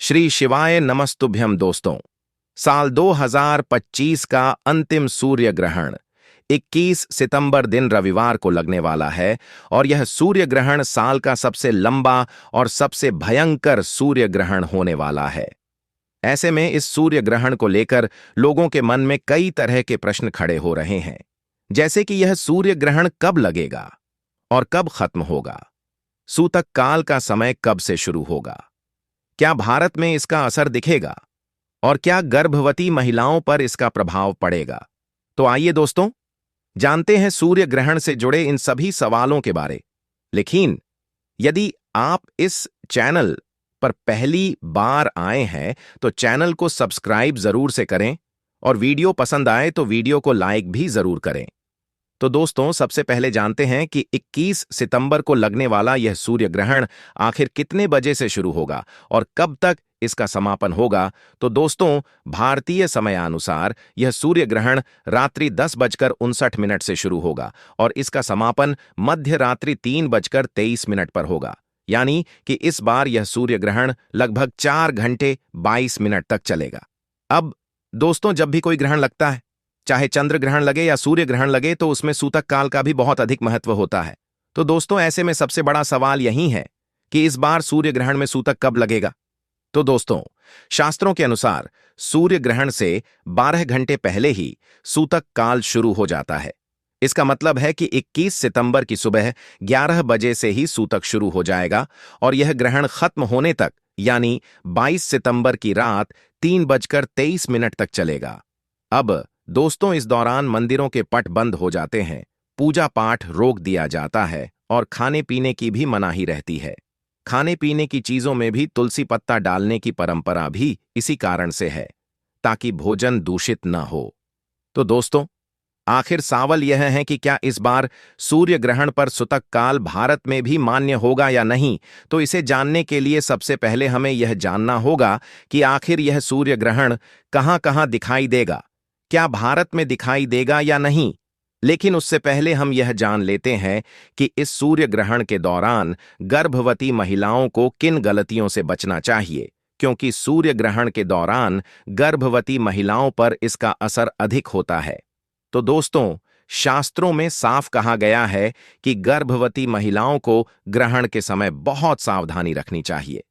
श्री शिवाय नमस्तुभ्यम दोस्तों। साल 2025 का अंतिम सूर्य ग्रहण 21 सितंबर दिन रविवार को लगने वाला है और यह सूर्य ग्रहण साल का सबसे लंबा और सबसे भयंकर सूर्य ग्रहण होने वाला है। ऐसे में इस सूर्य ग्रहण को लेकर लोगों के मन में कई तरह के प्रश्न खड़े हो रहे हैं, जैसे कि यह सूर्य ग्रहण कब लगेगा और कब खत्म होगा, सूतक काल का समय कब से शुरू होगा, क्या भारत में इसका असर दिखेगा और क्या गर्भवती महिलाओं पर इसका प्रभाव पड़ेगा। तो आइए दोस्तों, जानते हैं सूर्य ग्रहण से जुड़े इन सभी सवालों के बारे। लेकिन यदि आप इस चैनल पर पहली बार आए हैं तो चैनल को सब्सक्राइब जरूर से करें और वीडियो पसंद आए तो वीडियो को लाइक भी जरूर करें। तो दोस्तों, सबसे पहले जानते हैं कि 21 सितंबर को लगने वाला यह सूर्य ग्रहण आखिर कितने बजे से शुरू होगा और कब तक इसका समापन होगा। तो दोस्तों, भारतीय समयानुसार यह सूर्य ग्रहण रात्रि 10:59 से शुरू होगा और इसका समापन मध्य रात्रि 3:23 पर होगा। यानी कि इस बार यह सूर्य ग्रहण लगभग 4 घंटे 22 मिनट तक चलेगा। अब दोस्तों, जब भी कोई ग्रहण लगता है, चाहे चंद्र ग्रहण लगे या सूर्य ग्रहण लगे, तो उसमें सूतक काल का भी बहुत अधिक महत्व होता है। तो दोस्तों, ऐसे में सबसे बड़ा सवाल यही है कि इस बार सूर्य ग्रहण में सूतक कब लगेगा। तो दोस्तों, शास्त्रों के अनुसार सूर्य ग्रहण से 12 घंटे पहले ही सूतक काल शुरू हो जाता है। इसका मतलब है कि 21 सितंबर की सुबह 11 बजे से ही सूतक शुरू हो जाएगा और यह ग्रहण खत्म होने तक यानी 22 सितंबर की रात 3:23 तक चलेगा। अब दोस्तों, इस दौरान मंदिरों के पट बंद हो जाते हैं, पूजा पाठ रोक दिया जाता है और खाने पीने की भी मनाही रहती है। खाने पीने की चीजों में भी तुलसी पत्ता डालने की परंपरा भी इसी कारण से है, ताकि भोजन दूषित न हो। तो दोस्तों, आखिर सवाल यह है कि क्या इस बार सूर्य ग्रहण पर सूतक काल भारत में भी मान्य होगा या नहीं। तो इसे जानने के लिए सबसे पहले हमें यह जानना होगा कि आखिर यह सूर्य ग्रहण कहां-कहां दिखाई देगा, क्या भारत में दिखाई देगा या नहीं। लेकिन उससे पहले हम यह जान लेते हैं कि इस सूर्य ग्रहण के दौरान गर्भवती महिलाओं को किन गलतियों से बचना चाहिए, क्योंकि सूर्य ग्रहण के दौरान गर्भवती महिलाओं पर इसका असर अधिक होता है। तो दोस्तों, शास्त्रों में साफ कहा गया है कि गर्भवती महिलाओं को ग्रहण के समय बहुत सावधानी रखनी चाहिए।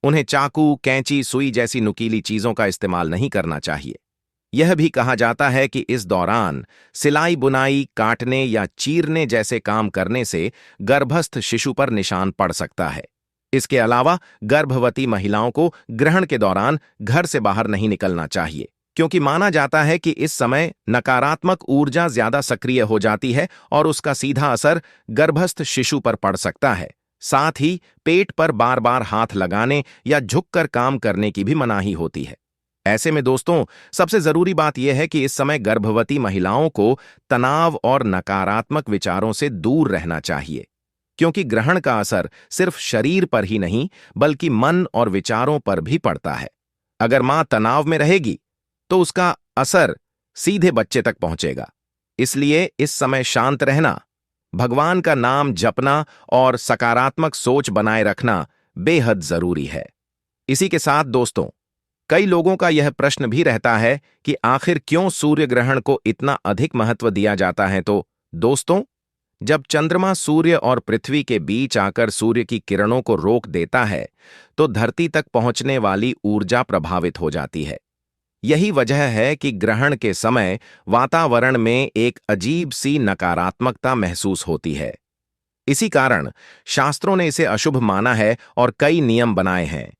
उन्हें चाकू, कैंची, सुई जैसी नुकीली चीजों का इस्तेमाल नहीं करना चाहिए। यह भी कहा जाता है कि इस दौरान सिलाई बुनाई, काटने या चीरने जैसे काम करने से गर्भस्थ शिशु पर निशान पड़ सकता है। इसके अलावा गर्भवती महिलाओं को ग्रहण के दौरान घर से बाहर नहीं निकलना चाहिए, क्योंकि माना जाता है कि इस समय नकारात्मक ऊर्जा ज्यादा सक्रिय हो जाती है और उसका सीधा असर गर्भस्थ शिशु पर पड़ सकता है। साथ ही पेट पर बार बार हाथ लगाने या झुककर काम करने की भी मनाही होती है। ऐसे में दोस्तों, सबसे जरूरी बात यह है कि इस समय गर्भवती महिलाओं को तनाव और नकारात्मक विचारों से दूर रहना चाहिए, क्योंकि ग्रहण का असर सिर्फ शरीर पर ही नहीं बल्कि मन और विचारों पर भी पड़ता है। अगर मां तनाव में रहेगी तो उसका असर सीधे बच्चे तक पहुंचेगा। इसलिए इस समय शांत रहना, भगवान का नाम जपना और सकारात्मक सोच बनाए रखना बेहद जरूरी है। इसी के साथ दोस्तों, कई लोगों का यह प्रश्न भी रहता है कि आखिर क्यों सूर्य ग्रहण को इतना अधिक महत्व दिया जाता है। तो दोस्तों, जब चंद्रमा सूर्य और पृथ्वी के बीच आकर सूर्य की किरणों को रोक देता है तो धरती तक पहुंचने वाली ऊर्जा प्रभावित हो जाती है। यही वजह है कि ग्रहण के समय वातावरण में एक अजीब सी नकारात्मकता महसूस होती है। इसी कारण शास्त्रों ने इसे अशुभ माना है और कई नियम बनाए हैं।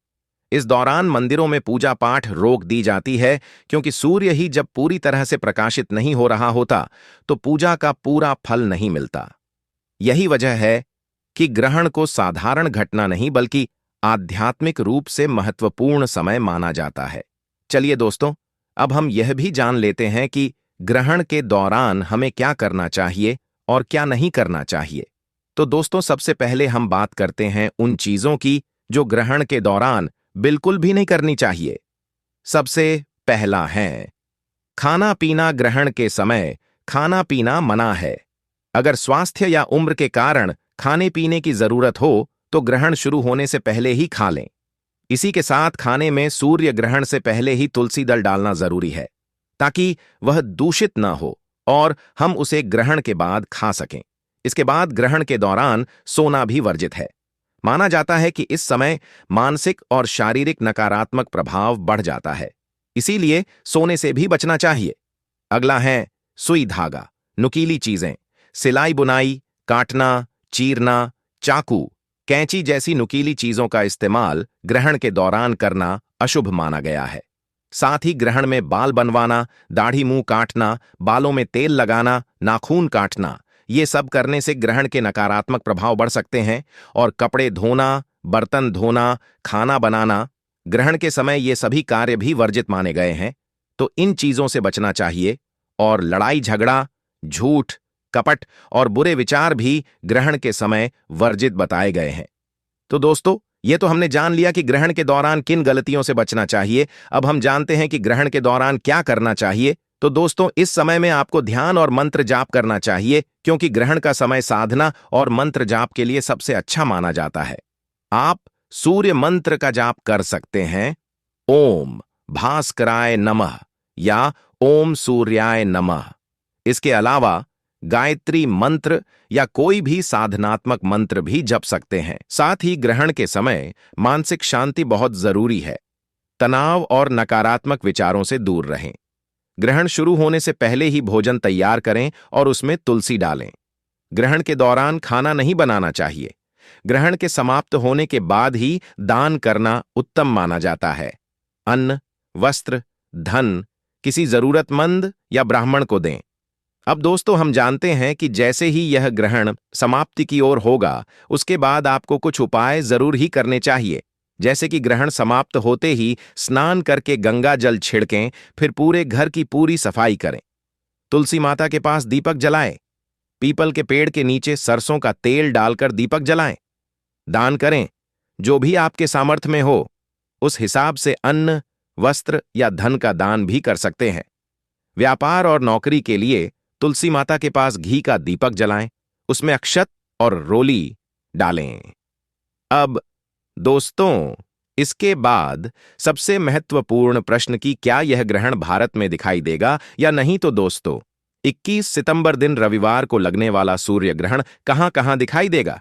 इस दौरान मंदिरों में पूजा पाठ रोक दी जाती है, क्योंकि सूर्य ही जब पूरी तरह से प्रकाशित नहीं हो रहा होता तो पूजा का पूरा फल नहीं मिलता। यही वजह है कि ग्रहण को साधारण घटना नहीं बल्कि आध्यात्मिक रूप से महत्वपूर्ण समय माना जाता है। चलिए दोस्तों, अब हम यह भी जान लेते हैं कि ग्रहण के दौरान हमें क्या करना चाहिए और क्या नहीं करना चाहिए। तो दोस्तों, सबसे पहले हम बात करते हैं उन चीजों की जो ग्रहण के दौरान बिल्कुल भी नहीं करनी चाहिए। सबसे पहला है खाना पीना। ग्रहण के समय खाना पीना मना है। अगर स्वास्थ्य या उम्र के कारण खाने पीने की जरूरत हो तो ग्रहण शुरू होने से पहले ही खा लें। इसी के साथ खाने में सूर्य ग्रहण से पहले ही तुलसी दल डालना जरूरी है, ताकि वह दूषित न हो और हम उसे ग्रहण के बाद खा सकें। इसके बाद ग्रहण के दौरान सोना भी वर्जित है। माना जाता है कि इस समय मानसिक और शारीरिक नकारात्मक प्रभाव बढ़ जाता है, इसीलिए सोने से भी बचना चाहिए। अगला है सुई धागा, नुकीली चीजें, सिलाई बुनाई, काटना, चीरना, चाकू, कैंची जैसी नुकीली चीजों का इस्तेमाल ग्रहण के दौरान करना अशुभ माना गया है। साथ ही ग्रहण में बाल बनवाना, दाढ़ी मुंह काटना, बालों में तेल लगाना, नाखून काटना, ये सब करने से ग्रहण के नकारात्मक प्रभाव बढ़ सकते हैं। और कपड़े धोना, बर्तन धोना, खाना बनाना, ग्रहण के समय ये सभी कार्य भी वर्जित माने गए हैं, तो इन चीजों से बचना चाहिए। और लड़ाई झगड़ा, झूठ, कपट और बुरे विचार भी ग्रहण के समय वर्जित बताए गए हैं। तो दोस्तों, ये तो हमने जान लिया कि ग्रहण के दौरान किन गलतियों से बचना चाहिए। अब हम जानते हैं कि ग्रहण के दौरान क्या करना चाहिए। तो दोस्तों, इस समय में आपको ध्यान और मंत्र जाप करना चाहिए, क्योंकि ग्रहण का समय साधना और मंत्र जाप के लिए सबसे अच्छा माना जाता है। आप सूर्य मंत्र का जाप कर सकते हैं, ओम भास्कराय नमः या ओम सूर्याय नमः। इसके अलावा गायत्री मंत्र या कोई भी साधनात्मक मंत्र भी जप सकते हैं। साथ ही ग्रहण के समय मानसिक शांति बहुत जरूरी है। तनाव और नकारात्मक विचारों से दूर रहें। ग्रहण शुरू होने से पहले ही भोजन तैयार करें और उसमें तुलसी डालें। ग्रहण के दौरान खाना नहीं बनाना चाहिए। ग्रहण के समाप्त होने के बाद ही दान करना उत्तम माना जाता है। अन्न, वस्त्र, धन किसी जरूरतमंद या ब्राह्मण को दें। अब दोस्तों, हम जानते हैं कि जैसे ही यह ग्रहण समाप्ति की ओर होगा, उसके बाद आपको कुछ उपाय जरूर ही करने चाहिए। जैसे कि ग्रहण समाप्त होते ही स्नान करके गंगा जल छिड़कें, फिर पूरे घर की पूरी सफाई करें। तुलसी माता के पास दीपक जलाएं। पीपल के पेड़ के नीचे सरसों का तेल डालकर दीपक जलाएं। दान करें, जो भी आपके सामर्थ्य में हो। उस हिसाब से अन्न, वस्त्र या धन का दान भी कर सकते हैं। व्यापार और नौकरी के लिए तुलसी माता के पास घी का दीपक जलाएं, उसमें अक्षत और रोली डालें। अब दोस्तों, इसके बाद सबसे महत्वपूर्ण प्रश्न कि क्या यह ग्रहण भारत में दिखाई देगा या नहीं। तो दोस्तों, 21 सितंबर दिन रविवार को लगने वाला सूर्य ग्रहण कहां कहां दिखाई देगा,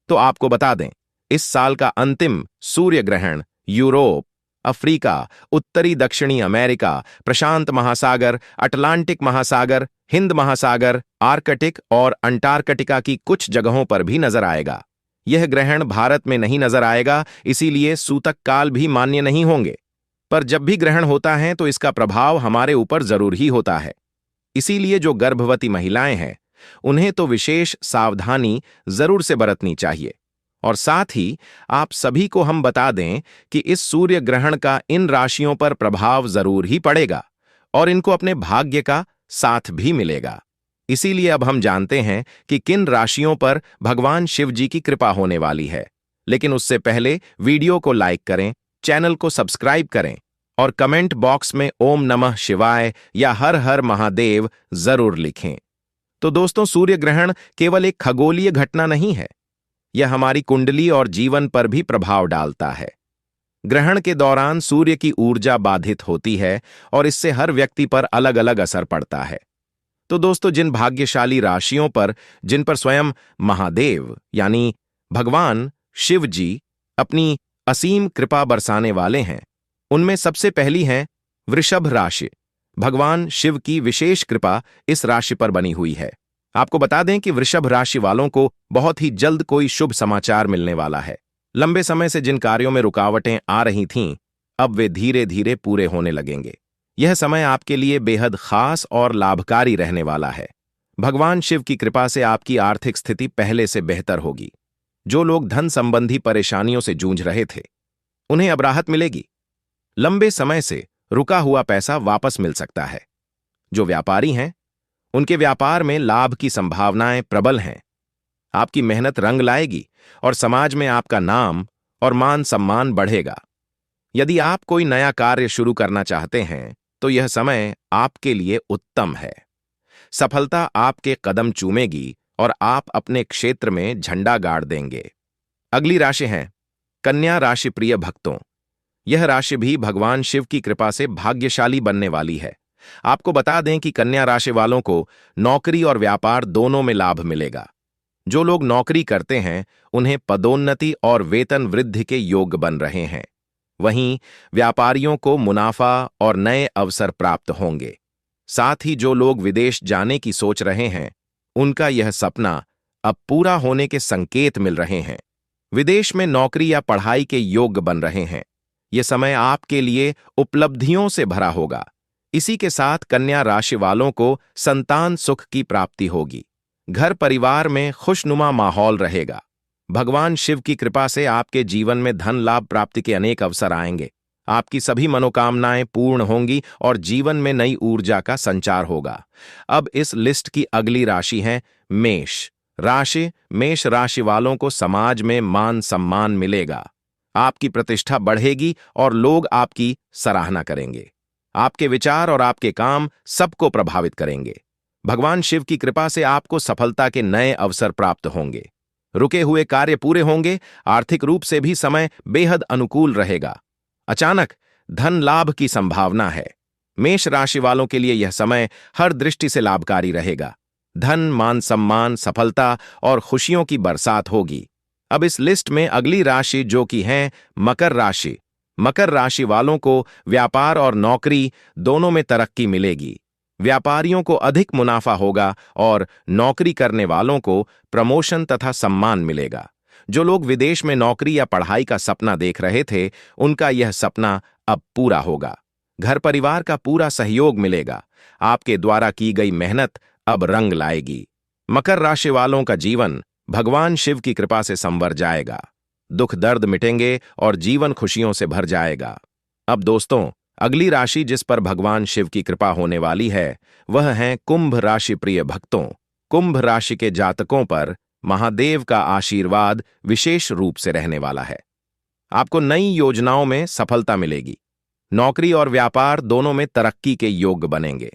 तो आपको बता दें, इस साल का अंतिम सूर्य ग्रहण यूरोप, अफ्रीका, उत्तरी दक्षिणी अमेरिका, प्रशांत महासागर, अटलांटिक महासागर, हिंद महासागर, आर्कटिक और अंटार्कटिका की कुछ जगहों पर भी नजर आएगा। यह ग्रहण भारत में नहीं नजर आएगा, इसीलिए सूतक काल भी मान्य नहीं होंगे। पर जब भी ग्रहण होता है तो इसका प्रभाव हमारे ऊपर जरूर ही होता है। इसीलिए जो गर्भवती महिलाएं हैं, उन्हें तो विशेष सावधानी जरूर से बरतनी चाहिए। और साथ ही आप सभी को हम बता दें कि इस सूर्य ग्रहण का इन राशियों पर प्रभाव जरूर ही पड़ेगा और इनको अपने भाग्य का साथ भी मिलेगा। इसीलिए अब हम जानते हैं कि किन राशियों पर भगवान शिव जी की कृपा होने वाली है। लेकिन उससे पहले वीडियो को लाइक करें, चैनल को सब्सक्राइब करें और कमेंट बॉक्स में ओम नमः शिवाय या हर हर महादेव जरूर लिखें। तो दोस्तों, सूर्य ग्रहण केवल एक खगोलीय घटना नहीं है, यह हमारी कुंडली और जीवन पर भी प्रभाव डालता है। ग्रहण के दौरान सूर्य की ऊर्जा बाधित होती है और इससे हर व्यक्ति पर अलग अलग असर पड़ता है। तो दोस्तों, जिन भाग्यशाली राशियों पर जिन पर स्वयं महादेव यानी भगवान शिव जी अपनी असीम कृपा बरसाने वाले हैं, उनमें सबसे पहली है वृषभ राशि। भगवान शिव की विशेष कृपा इस राशि पर बनी हुई है। आपको बता दें कि वृषभ राशि वालों को बहुत ही जल्द कोई शुभ समाचार मिलने वाला है। लंबे समय से जिन कार्यों में रुकावटें आ रही थीं, अब वे धीरे धीरे पूरे होने लगेंगे। यह समय आपके लिए बेहद खास और लाभकारी रहने वाला है। भगवान शिव की कृपा से आपकी आर्थिक स्थिति पहले से बेहतर होगी। जो लोग धन संबंधी परेशानियों से जूझ रहे थे, उन्हें अब राहत मिलेगी। लंबे समय से रुका हुआ पैसा वापस मिल सकता है। जो व्यापारी हैं, उनके व्यापार में लाभ की संभावनाएं प्रबल हैं। आपकी मेहनत रंग लाएगी और समाज में आपका नाम और मान सम्मान बढ़ेगा। यदि आप कोई नया कार्य शुरू करना चाहते हैं, तो यह समय आपके लिए उत्तम है। सफलता आपके कदम चूमेगी और आप अपने क्षेत्र में झंडा गाड़ देंगे। अगली राशि है कन्या राशि। प्रिय भक्तों, यह राशि भी भगवान शिव की कृपा से भाग्यशाली बनने वाली है। आपको बता दें कि कन्या राशि वालों को नौकरी और व्यापार दोनों में लाभ मिलेगा। जो लोग नौकरी करते हैं उन्हें पदोन्नति और वेतन वृद्धि के योग बन रहे हैं। वहीं व्यापारियों को मुनाफा और नए अवसर प्राप्त होंगे। साथ ही जो लोग विदेश जाने की सोच रहे हैं उनका यह सपना अब पूरा होने के संकेत मिल रहे हैं। विदेश में नौकरी या पढ़ाई के योग बन रहे हैं। यह समय आपके लिए उपलब्धियों से भरा होगा। इसी के साथ कन्या राशि वालों को संतान सुख की प्राप्ति होगी। घर परिवार में खुशनुमा माहौल रहेगा। भगवान शिव की कृपा से आपके जीवन में धन लाभ प्राप्ति के अनेक अवसर आएंगे। आपकी सभी मनोकामनाएं पूर्ण होंगी और जीवन में नई ऊर्जा का संचार होगा। अब इस लिस्ट की अगली राशि है मेष राशि। मेष राशि वालों को समाज में मान सम्मान मिलेगा। आपकी प्रतिष्ठा बढ़ेगी और लोग आपकी सराहना करेंगे। आपके विचार और आपके काम सबको प्रभावित करेंगे। भगवान शिव की कृपा से आपको सफलता के नए अवसर प्राप्त होंगे। रुके हुए कार्य पूरे होंगे। आर्थिक रूप से भी समय बेहद अनुकूल रहेगा। अचानक धन लाभ की संभावना है। मेष राशि वालों के लिए यह समय हर दृष्टि से लाभकारी रहेगा। धन, मान सम्मान, सफलता और खुशियों की बरसात होगी। अब इस लिस्ट में अगली राशि जो कि है मकर राशि। मकर राशि वालों को व्यापार और नौकरी दोनों में तरक्की मिलेगी। व्यापारियों को अधिक मुनाफा होगा और नौकरी करने वालों को प्रमोशन तथा सम्मान मिलेगा। जो लोग विदेश में नौकरी या पढ़ाई का सपना देख रहे थे उनका यह सपना अब पूरा होगा। घर परिवार का पूरा सहयोग मिलेगा। आपके द्वारा की गई मेहनत अब रंग लाएगी। मकर राशि वालों का जीवन भगवान शिव की कृपा से संवर जाएगा। दुख दर्द मिटेंगे और जीवन खुशियों से भर जाएगा। अब दोस्तों, अगली राशि जिस पर भगवान शिव की कृपा होने वाली है वह है कुंभ राशि। प्रिय भक्तों, कुंभ राशि के जातकों पर महादेव का आशीर्वाद विशेष रूप से रहने वाला है। आपको नई योजनाओं में सफलता मिलेगी। नौकरी और व्यापार दोनों में तरक्की के योग बनेंगे।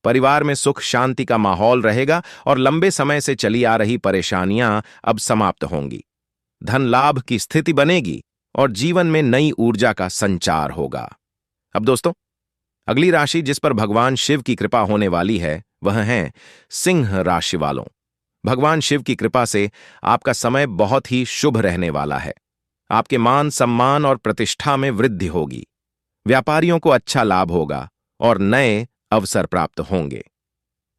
परिवार में सुख शांति का माहौल रहेगा और लंबे समय से चली आ रही परेशानियां अब समाप्त होंगी। धन लाभ की स्थिति बनेगी और जीवन में नई ऊर्जा का संचार होगा। अब दोस्तों, अगली राशि जिस पर भगवान शिव की कृपा होने वाली है वह है सिंह राशि वालों। भगवान शिव की कृपा से आपका समय बहुत ही शुभ रहने वाला है। आपके मान सम्मान और प्रतिष्ठा में वृद्धि होगी। व्यापारियों को अच्छा लाभ होगा और नए अवसर प्राप्त होंगे।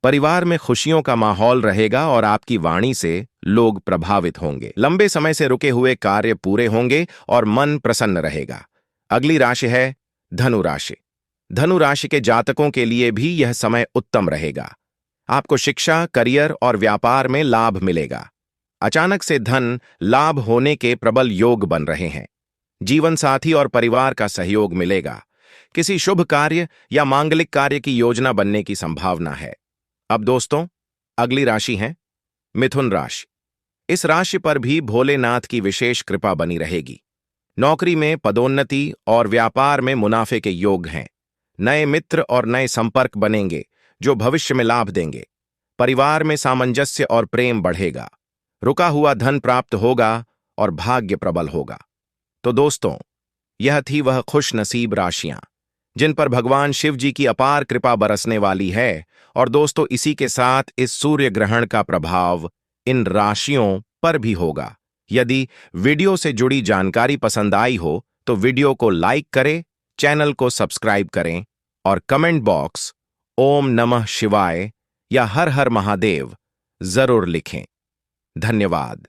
परिवार में खुशियों का माहौल रहेगा और आपकी वाणी से लोग प्रभावित होंगे। लंबे समय से रुके हुए कार्य पूरे होंगे और मन प्रसन्न रहेगा। अगली राशि है धनु राशि। धनु राशि के जातकों के लिए भी यह समय उत्तम रहेगा। आपको शिक्षा, करियर और व्यापार में लाभ मिलेगा। अचानक से धन लाभ होने के प्रबल योग बन रहे हैं। जीवन साथी और परिवार का सहयोग मिलेगा। किसी शुभ कार्य या मांगलिक कार्य की योजना बनने की संभावना है। अब दोस्तों, अगली राशि है मिथुन राशि। इस राशि पर भी भोलेनाथ की विशेष कृपा बनी रहेगी। नौकरी में पदोन्नति और व्यापार में मुनाफे के योग हैं। नए मित्र और नए संपर्क बनेंगे जो भविष्य में लाभ देंगे। परिवार में सामंजस्य और प्रेम बढ़ेगा। रुका हुआ धन प्राप्त होगा और भाग्य प्रबल होगा। तो दोस्तों, यह थी वह खुश नसीब राशियां जिन पर भगवान शिव जी की अपार कृपा बरसने वाली है। और दोस्तों, इसी के साथ इस सूर्य ग्रहण का प्रभाव इन राशियों पर भी होगा। यदि वीडियो से जुड़ी जानकारी पसंद आई हो तो वीडियो को लाइक करें, चैनल को सब्सक्राइब करें और कमेंट बॉक्स ओम नमः शिवाय या हर हर महादेव जरूर लिखें। धन्यवाद।